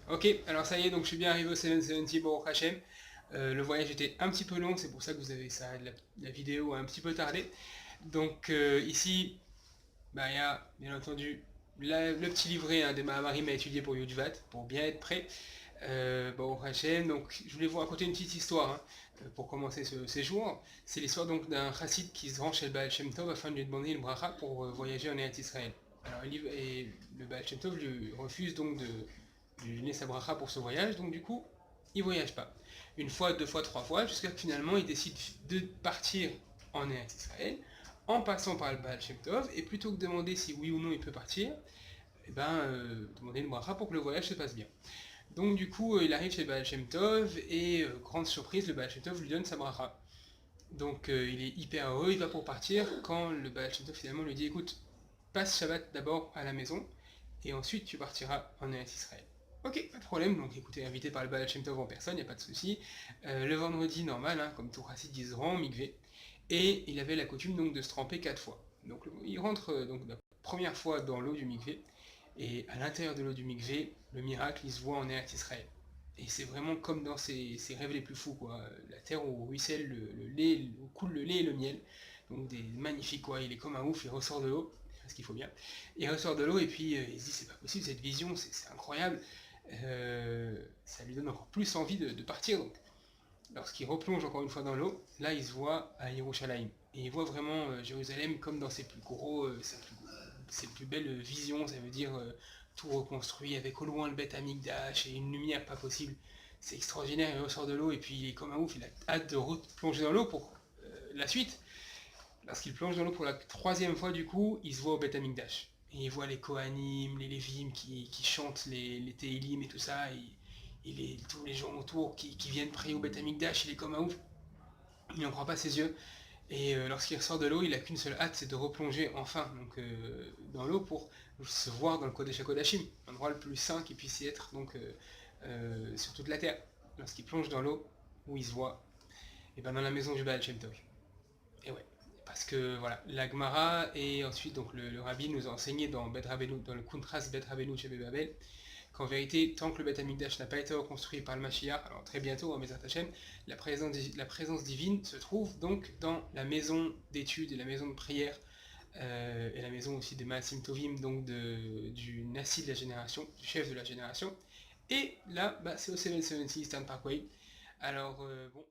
Ok, alors ça y est, donc je suis bien arrivé au 770 Baruch Hashem. Le voyage était un petit peu long, c'est pour ça que vous avez ça, la vidéo a un petit peu tardé. Donc ici, bah, il y a bien entendu le petit livret des Mahamarim à étudier pour Yudvat, pour bien être prêt. Baruch Hashem, donc je voulais vous raconter une petite histoire pour commencer ce séjour. C'est l'histoire donc d'un chassid qui se rend chez le Baal Shem Tov afin de lui demander une bracha pour voyager en Eretz Israël. Alors le Baal Shem Tov lui refuse donc de lui donner sa bracha pour ce voyage, donc du coup, il voyage pas. Une fois, deux fois, trois fois, jusqu'à que finalement il décide de partir en Eretz Israël, en passant par le Baal Shem Tov, et plutôt que de demander si oui ou non il peut partir, demander une bracha pour que le voyage se passe bien. Donc du coup, il arrive chez le Baal Shem Tov, et grande surprise, le Baal Shem Tov lui donne sa bracha. Donc il est hyper heureux, il va pour partir, quand le Baal Shem Tov finalement lui dit, écoute, passe Shabbat d'abord à la maison, et ensuite tu partiras en Eretz Israël. Ok, pas de problème, donc écoutez, invité par le Baal Shem Tov en personne, il n'y a pas de souci. Le vendredi, normal, comme tout chassid, il se rend au mikvé, et il avait la coutume donc de se tremper 4 fois. Donc il rentre donc la première fois dans l'eau du mikvé, et à l'intérieur de l'eau du mikvé, le miracle, il se voit en Eretz Israël. Et c'est vraiment comme dans ses rêves les plus fous, quoi. La terre où ruisselle le lait, où coule le lait et le miel. Donc des magnifiques, quoi. Il est comme un ouf, il ressort de l'eau, ce qu'il faut bien. Il ressort de l'eau et puis il se dit c'est pas possible cette vision, c'est incroyable. Ça lui donne encore plus envie de partir. Donc, lorsqu'il replonge encore une fois dans l'eau, là il se voit à Yerushalayim. Et il voit vraiment Jérusalem comme dans ses ses plus belles visions, ça veut dire tout reconstruit avec au loin le Beth Amikdash et une lumière pas possible. C'est extraordinaire, il ressort de l'eau et puis il est comme un ouf, il a hâte de replonger dans l'eau pour la suite. Lorsqu'il plonge dans l'eau pour la troisième fois, du coup, il se voit au Beth Amikdash. Et il voit les Kohanim, les Lévim qui chantent les Teilim et tout ça, et tous les gens autour qui viennent prier au Beth Amikdash, il est comme un ouf. Il n'en croit pas ses yeux. Et lorsqu'il ressort de l'eau, il n'a qu'une seule hâte, c'est de replonger enfin dans l'eau pour se voir dans le Kodesh HaKodashim, l'endroit le plus saint qui puisse y être sur toute la terre. Lorsqu'il plonge dans l'eau, où il se voit, et dans la maison du Baal Shem Tov. Et ouais, parce que voilà, la Gemara et ensuite donc le Rabbi nous a enseigné dans le Kuntras Bet Rabbeinu chez Babel, qu'en vérité, tant que le Beth Amikdash n'a pas été reconstruit par le Mashiach, alors très bientôt, en Bezrat Hashem, la présence divine se trouve donc dans la maison d'études et la maison de prière, et la maison aussi des Maasim Tovim, donc du Nassi de la génération, du chef de la génération. Et là, c'est au 770 Eastern Parkway. Alors, bon...